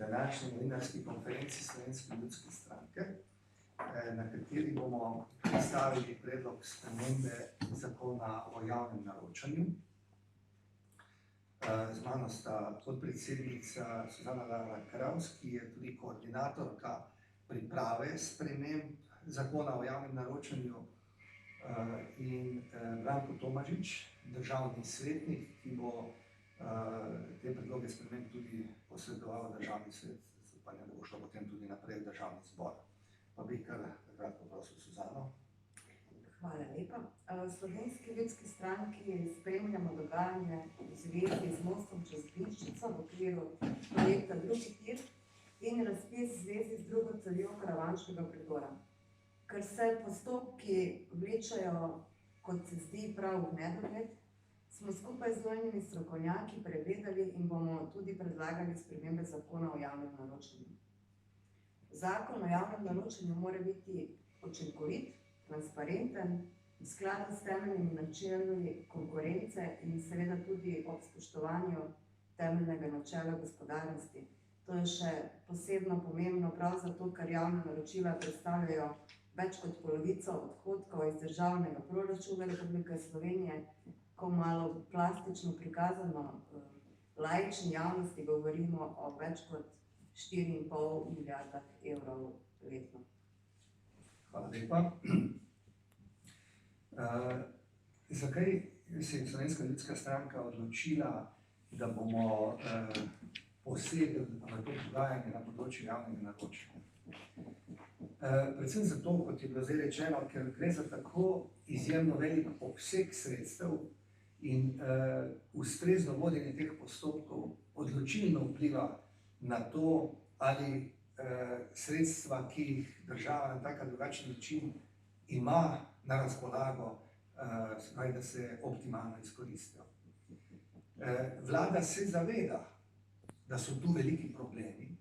današnji novinarski konferenci Slovenske ljudske stranke, na kateri bomo predstavili predlog spremembe zakona o javnem naročanju. Z mano sta podpredsednica Suzana Lala Kraus, ki je tudi koordinatorka priprave sprememb zakona o javnem naročanju, in Branko Tomažič, državni svetnik, ki bo te predloge sprememb tudi posredoval državni svet, upanja, da bo šlo potem tudi naprej v državni zbor. Pa bi kar takrat poprosil Suzano. Hvala lepa. V Slovenski ljudski stranki spremljamo dogajanje v zvezi z mostom čez Glinščico v okviru projekta Drugi tir in razpis v zvezi z drugo cevjo Karavanškega predora. Ker se postopki vlečejo, kot se zdi, prav v nedogled, smo skupaj z dvojnimi strokovnjaki pregledali in bomo tudi predlagali spremembe zakona o javnem naročanju. Zakon o javnem naročanju mora biti učinkovit, transparenten, v skladu s temeljnimi načeli konkurence in seveda tudi ob spoštovanju temeljnega načela gospodarnosti. To je še posebno pomembno prav zato, ker javna naročila predstavljajo več kot polovico odhodkov iz državnega proračuna Republike Slovenije, ko malo plastično prikazano laični javnosti govorimo o več kot 4,5 milijardah evrov letno. Hvala lepa. Zakaj se je Slovenska ljudska stranka odločila, da bomo posegli v to dogajanje na področju javnega naročanja? Predvsem zato, kot je bilo zdaj rečeno, ker gre za tako izjemno velik obseg sredstev in ustrezno vodenje teh postopkov odločilno vpliva na to, ali sredstva, ki jih država na tak ali drugačen način ima na razpolago, da se optimalno izkoristijo. Vlada se zaveda, da so tu veliki problemi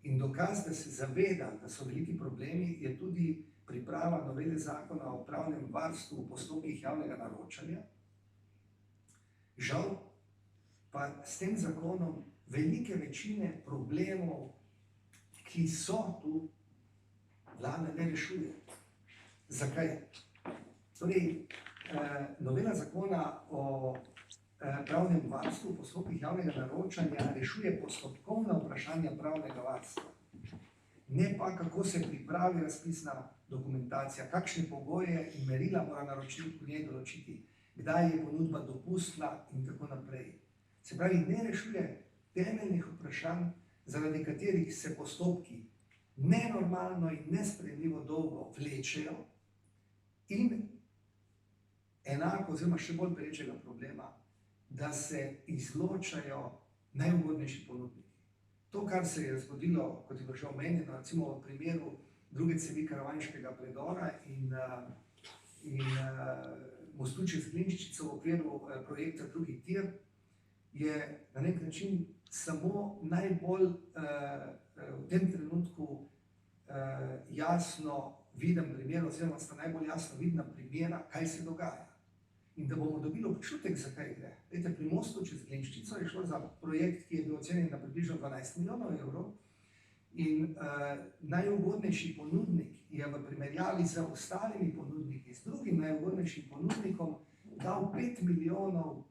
in dokaz, da se zaveda, da so veliki problemi, je tudi priprava novele zakona o pravnem varstvu v postopkih javnega naročanja. Žal pa s tem zakonom velike večine problemov, ki so tu, vlada ne rešuje. Zakaj? Torej, novela zakona o pravnem varstvu v postopkih javnega naročanja rešuje postopkovna vprašanja pravnega varstva. Ne pa, kako se pripravi razpisna dokumentacija, kakšne pogoje in merila mora naročnik v njej določiti, kdaj je ponudba dopustna in tako naprej. Se pravi, ne rešuje temeljnih vprašanj, zaradi katerih se postopki nenormalno in nesprejemljivo dolgo vlečejo in enako, oziroma še bolj perečega problema, da se izločajo najugodnejši ponudniki. To, kar se je zgodilo, kot je bilo že omenjeno, recimo v primeru druge cevi Karavanškega predora in mostu čez Glinščico v okviru projekta Drugi tir, je na nek način samo najbolj v tem trenutku jasno viden primer, oziroma sta najbolj jasno vidna primera, kaj se dogaja. In da bomo dobili občutek, zakaj gre. Pri mostu čez Glinščico je šlo za projekt, ki je bil ocenjen na približno 12 milijonov evrov in najugodnejši ponudnik je v primerjavi z ostalimi ponudniki, z drugim najugodnejšim ponudnikom, dal 5 milijonov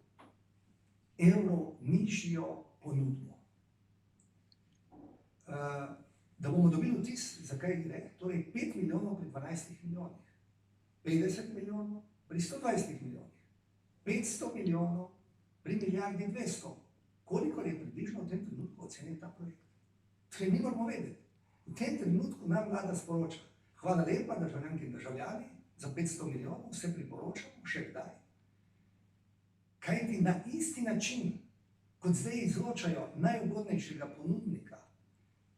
evrov nižjo ponudbo. Da bomo dobili vtis, zakaj gre, torej 5 milijonov pri 12 milijonih, 50 milijonov pri 120 milijonih, 500 milijonov pri milijardi 200. Koliko je približno v tem trenutku ocenjen ta projekt? Torej, mi moramo vedeti. V tem trenutku nam vlada sporoča, hvala lepa državljanke in državljani, za 500 milijonov se priporočamo, še kdaj. Kajti na isti način, kot zdaj izločajo najugodnejšega ponudnika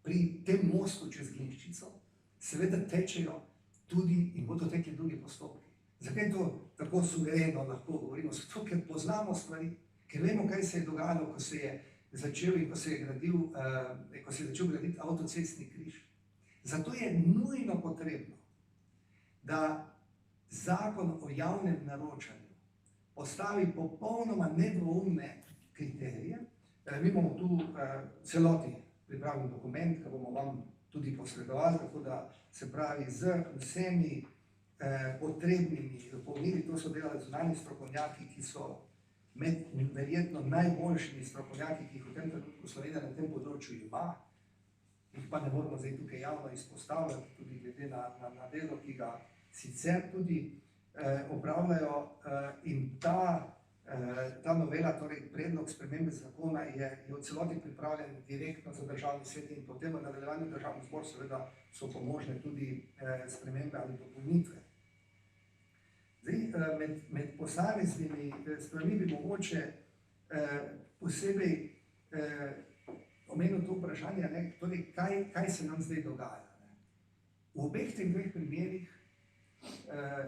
pri tem mostu čez Glinščico, seveda tečejo tudi in bodo tekli drugi postopki. Zakaj to tako suvereno lahko govorimo? Zato, ker poznamo stvari, ker vemo, kaj se je dogajalo, ko se je začel in ko se je začel graditi avtocestni križ. Zato je nujno potrebno, da zakon o javnem naročanju postavi popolnoma nedvoumne kriterije. Mi bomo tu celoti pripravljen dokument, ki bomo vam tudi posredovali, tako da se pravi z vsemi potrebnimi dopolnili. To so delali zunanji strokovnjaki, ki so med verjetno najboljšimi strokovnjaki, ki jih v tem trenutku Slovenija na tem področju ima. Jih pa ne moramo zdaj tukaj javno izpostavljati, tudi glede na delo, ki ga sicer tudi opravljajo, in ta novela, torej predlog spremembe zakona je v celoti pripravljen direktno za državni svet in potem v nadaljevanju državni zbor seveda so pomožne tudi spremembe ali dopolnitve. Zdaj, med posameznimi stvarmi bi mogoče posebej omenil to vprašanje, torej kaj se nam zdaj dogaja. V obeh teh dveh primerih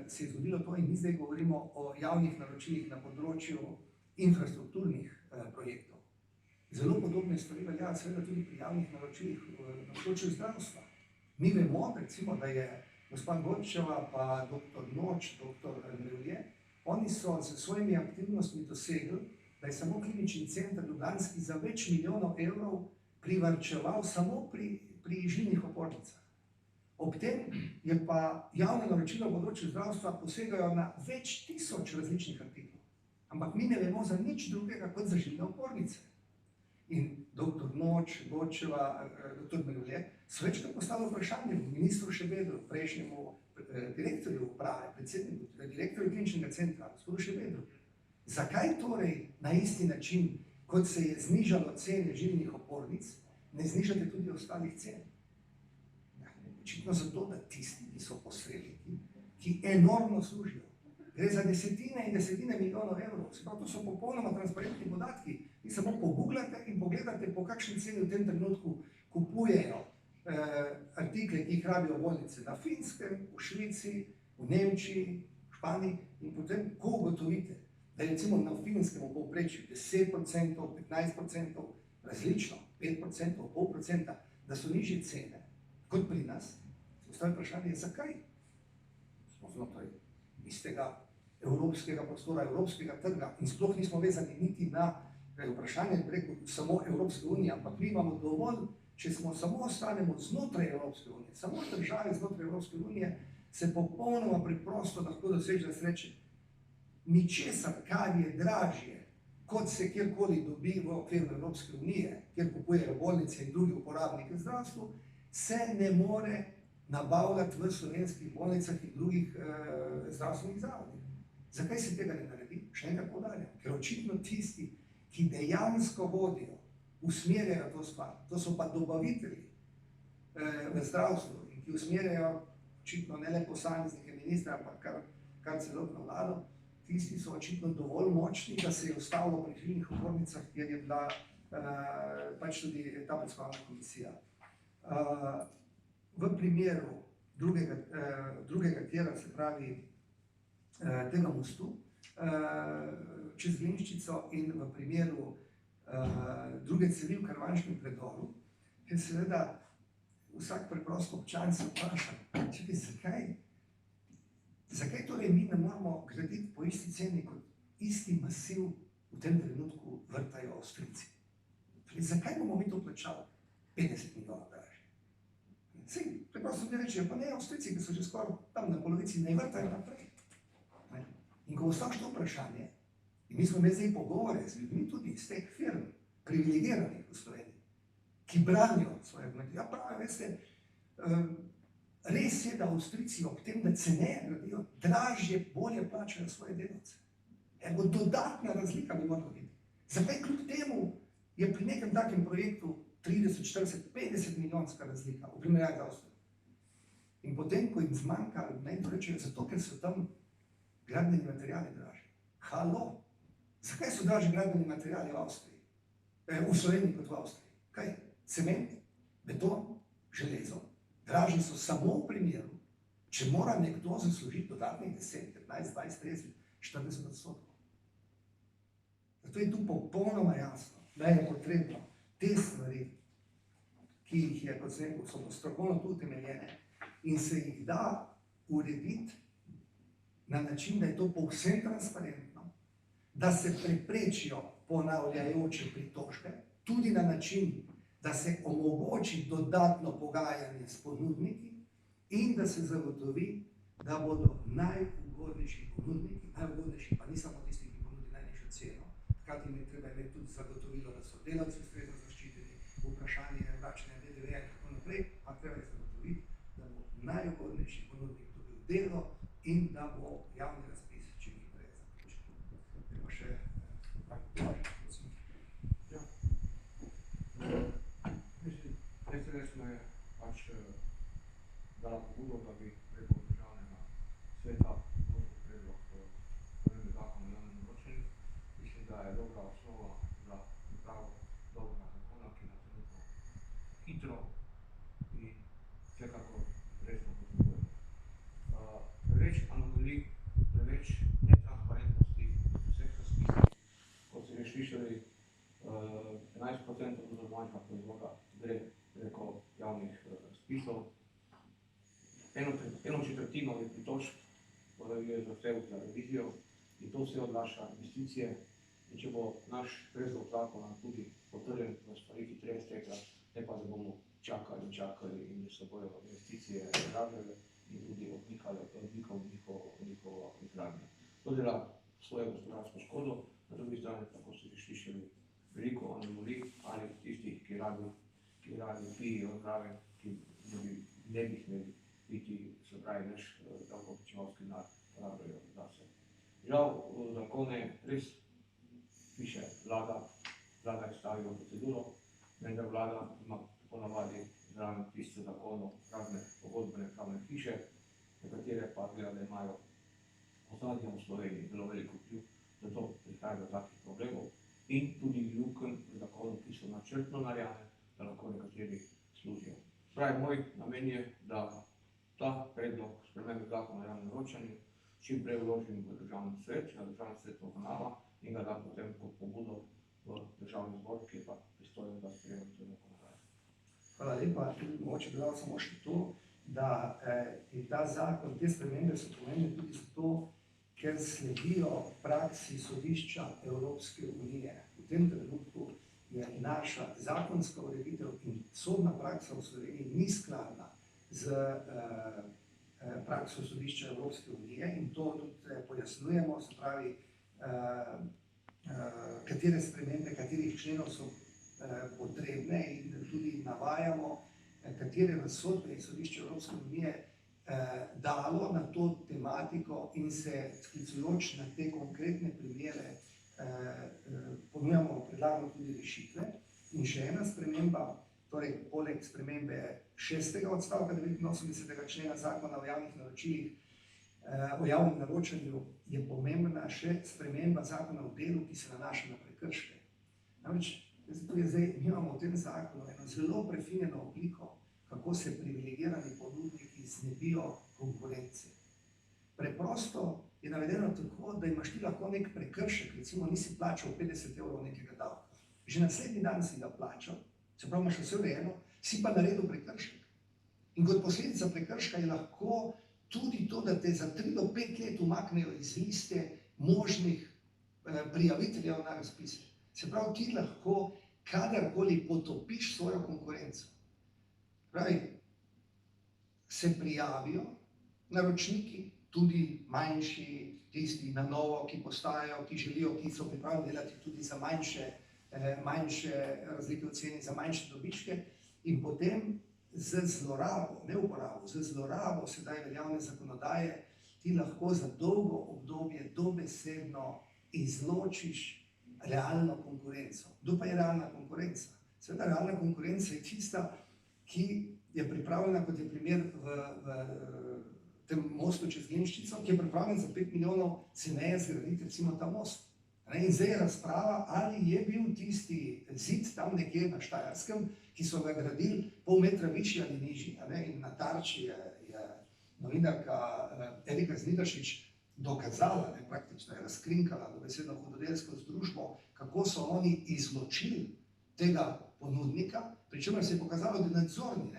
se je zgodilo to in mi zdaj govorimo o javnih naročilih na področju infrastrukturnih projektov. Zelo podobne stvari veljajo seveda tudi pri javnih naročilih na področju zdravstva. Mi vemo, recimo, da je gospod Godčeva pa dr. Noč, dr. Mrevlje, oni so s svojimi aktivnostmi dosegli, da je samo klinični center ljubljanski za več milijonov evrov privarčeval samo pri žilnih opornicah. Ob tem je pa javno naročilo v področju zdravstva posegajo na več tisoč različnih artiklov. Ampak mi ne vemo za nič drugega kot za žilne opornice. In dr. Noč, Godčeva, dr. Mrevlje so večkrat postavili vprašanje ministru Šabedru, prejšnjemu direktorju uprave, direktorju kliničnega centra, gospodu Šabedru. Zakaj torej na isti način, kot se je znižalo cene žilnih opornic, ne znižate tudi ostalih cen? Očitno zato, da tisti, ki so posredniki, ki enormno služijo, gre za desetine in desetine milijonov evrov. Se pravi, to so popolnoma transparentni podatki. Vi samo pogooglate in pogledate, po kakšni ceni v tem trenutku kupujejo artikle, ki jih rabijo bolnice na Finskem, v Švici, v Nemčiji, v Španiji, in potem, ko ugotovite, da je recimo na Finskem v povprečju 10%, 15%, različno, 5%, 0,5%, da so nižje cene kot pri nas, se postavi vprašanje, zakaj? Smo znotraj istega evropskega prostora, evropskega trga in sploh nismo vezani niti na vprašanje preko samo Evropske unije, ampak mi imamo dovolj, če smo samo ostanemo znotraj Evropske unije, samo države znotraj Evropske unije, se popolnoma preprosto lahko doseže sreče. Ničesar, kar je dražje, kot se kjerkoli dobi v okviru Evropske unije, kjer kupujejo bolnice in drugi uporabniki v zdravstvu, se ne more nabavljati v slovenskih bolnicah in drugih zdravstvenih zavodih. Zakaj se tega ne naredi? Še enkrat poudarjam, ker očitno tisti, ki dejansko vodijo, usmerjajo to stvar, to so pa dobavitelji v zdravstvu in ki usmerjajo očitno ne le posameznike ministra, ampak kar celotno vlado, tisti so očitno dovolj močni, da se je ustavilo pri žilnih opornicah, kjer je bila pač tudi ta preiskovalna komisija. V primeru drugega tira, se pravi tega mostu čez Glinščico in v primeru druge cevi v Karavanškem predoru, je seveda vsak preprosto občan se vpraša, zakaj torej mi ne moramo graditi po isti ceni kot isti masiv v tem trenutku vrtajo Avstrijci? Zakaj bomo mi to plačali 50 milijonov dražje? Sej, preprosto mi rečejo, pa ne Avstrijci, ki so že skoraj tam na polovici, ne vrtajo naprej. In ko postaviš to vprašanje, in mi smo imeli zdaj pogovore z ljudmi tudi iz teh firm, privilegiranih v Sloveniji, ki branijo svoje argumente. Ja, pravi, veste, res je, da Avstrijci ob tem, da ceneje gradijo, dražje, bolje plačajo svoje delavce. Eno dodatna razlika bi morala biti. Zakaj kljub temu je pri nekem takem projektu 30, 40, 50 milijonska razlika v primerjavi z Avstrijo? In potem, ko jim zmanjka argumentov, rečejo, zato ker so tam gradbeni materiali dražji. Halo? Zakaj so dražji gradbeni materiali v Avstriji? V Sloveniji kot v Avstriji? Kaj? Cement, beton, železo. Dražji so samo v primeru, če mora nekdo zaslužiti dodatnih 10, 15, 20, 30, 40%. Zato je tu popolnoma jasno, da je potrebno te stvari, ki jih je, kot sem rekel, so strokovno tu utemeljene in se jih da urediti na način, da je to povsem transparentno, da se preprečijo ponavljajoče pritožbe, tudi na način, da se omogoči dodatno pogajanje s ponudniki in da se zagotovi, da bodo najugodnejši ponudniki, najugodnejši pa ni samo tisti, ki ponudi najnižjo ceno, hkrati jim je treba imeti tudi zagotovilo, da so delavci ustrezno zaščiteni, vprašanje vračanja DDV-ja in tako naprej, pa treba je zagotoviti, da bo najugodnejši ponudnik dobil delo in da bo javni razpis čim hitreje zaključen. Zdaj pa še prosim. Ja. Mislim, SDS me pač dala pobudo, da bi preko državnega sveta vložil predlog spremembe zakona o javnem naročanju. Mislim, da je dobra osnova za pripravo dobrega zakona, ki ga trenutno hitro in vsekakor resno potrebujemo. Preveč anomalij, preveč netransparentnosti vseh razpisih, kot ste že slišali, 11% domačega proizvoda gre preko javnih razpisov. Eno četrtino je pritožb, je zahtev za revizijo in to vse odlaša investicije. In če bo naš predlog zakona tudi potrjen, da stvari hitreje stekla, ne pa da bomo čakali in da se bojo investicije izražale in tudi odmikale njihovo izgradnjo. To dela svojo gospodarsko škodo, na drugi strani, tako ste že slišali, veliko anomalij ali tistih, ki radi pijejo zraven, ki ne bi smeli biti, se pravi, naš davkoplačevalski denar porabljajo zase. Žal, zakone res piše vlada je stavila v proceduro, vendar vlada ima ponavadi zraven pisce zakonov razne pogodbene pravne hiše, nekatere pa gleda, da imajo ozadje v Sloveniji zelo veliko vpliv, zato prihaja do takih problemov in tudi lukenj v zakonu, ki so načrtno narejene, da lahko nekateri služijo. Pravi, moj namen je, da ta predlog spremembe zakona o javnem naročanju čim prej vložim v državni svet, da državni svet obravnava in ga da potem kot pobudo v državni zbor, ki je pa pristojen za sprejemanje te zakonodaje. Hvala lepa. Mogoče bi dal samo še to, da je ta zakon, te spremembe so pomembne tudi zato, ker sledijo praksi sodišča Evropske unije. V tem trenutku je naša zakonska ureditev in sodna praksa v Sloveniji ni skladna z prakso sodišča Evropske unije in to tudi pojasnjujemo, se pravi, katere spremembe, katerih členov so potrebne in tudi navajamo, katere razsodbe je sodišče Evropske unije dalo na to tematiko in se sklicujoč na te konkretne primere predlagamo tudi rešitve. In še ena sprememba, torej poleg spremembe 6. odstavka 89. člena zakona o javnih naročilih, o javnem naročanju je pomembna še sprememba zakona o delu, ki se nanaša na prekrške. Namreč, mi imamo v tem zakonu eno zelo prefinjeno obliko, kako se privilegirani ponudniki znebijo konkurence. Preprosto je navedeno tako, da imaš ti lahko nek prekršek, recimo nisi plačal 50 € nekega davka. Že naslednji dan si ga plačal, se pravi, imaš vse urejeno, si pa naredil prekršek. In kot posledica prekrška je lahko tudi to, da te za 3 do 5 let umaknejo iz liste možnih prijaviteljev na razpise. Se pravi, ti lahko kadarkoli potopiš svojo konkurenco. Pravi, se prijavijo naročniki, tudi manjši, tisti na novo, ki postajajo, ki želijo, ki so pripravljeni delati tudi za manjše razlike v ceni, za manjše dobičke in potem z zlorabo, ne uporabo, z zlorabo sedaj veljavne zakonodaje ti lahko za dolgo obdobje dobesedno izločiš realno konkurenco. Kdo pa je realna konkurenca? Seveda, realna konkurenca je tista, ki je pripravljena, kot je primer v tem mostu čez Glinščico, ki je pripravljen za 5 milijonov ceneje zgraditi recimo ta most. In zdaj je razprava, ali je bil tisti zid tam nekje na Štajerskem, ki so ga gradili pol metra višji ali nižji. In na Tarči je novinarka Erika Znidaršič dokazala, praktično je razkrinkala dobesedno hudodelsko združbo, kako so oni izločili tega ponudnika, pri čemer se je pokazalo, da nadzorni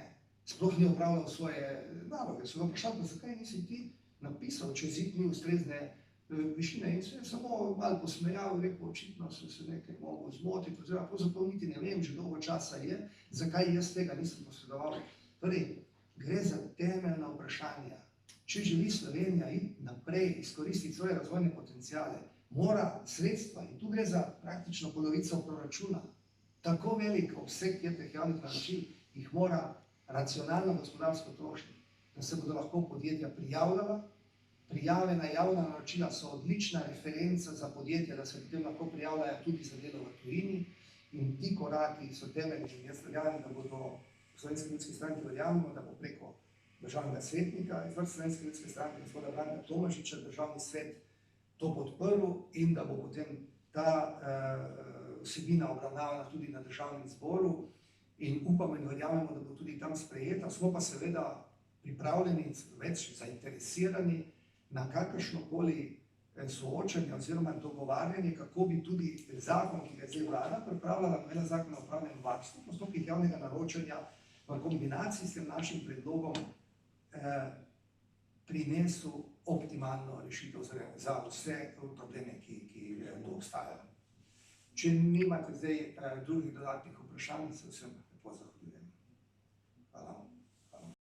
sploh ni opravljal svoje naloge. So ga vprašali, zakaj nisi ti napisal, če zid ni ustrezne višine in se je samo malo posmejal, rekel, očitno sem se nekaj mogel zmotiti, oziroma pravzaprav niti ne vem, že dolgo časa je, zakaj jaz tega nisem posredoval. Torej, gre za temeljna vprašanja. Če želi Slovenija iti naprej, izkoristiti svoje razvojne potenciale, mora sredstva, in tu gre za praktično polovico proračuna, tako velik obseg teh javnih naročil, jih mora racionalno gospodarsko trošiti, da se bodo lahko podjetja prijavljala. Prijave na javna naročila so odlična referenca za podjetja, da se potem lahko prijavljajo tudi za delo v tujini, in ti koraki so temeljni. Jaz verjamem, da bodo v Slovenski ljudski stranki, verjamemo, da bo preko državnega svetnika iz vrst Slovenske ljudske stranke, gospoda Branka Tomažiča, državni svet to podprl in da bo potem ta vsebina obravnavana tudi na državnem zboru in upamo in verjamemo, da bo tudi tam sprejeta. Smo pa seveda pripravljeni, več zainteresirani na kakršnokoli soočanje oziroma dogovarjanje, kako bi tudi zakon, ki ga je zdaj vlada pripravljala, novela zakona o upravnem varstvu, postopkih javnega naročanja v kombinaciji s tem našim predlogom prinesel optimalno rešitev za vse probleme, ki tu obstajajo. Če nimate zdaj drugih dodatnih vprašanj, se vsem lepo zahvaljujem. Hvala.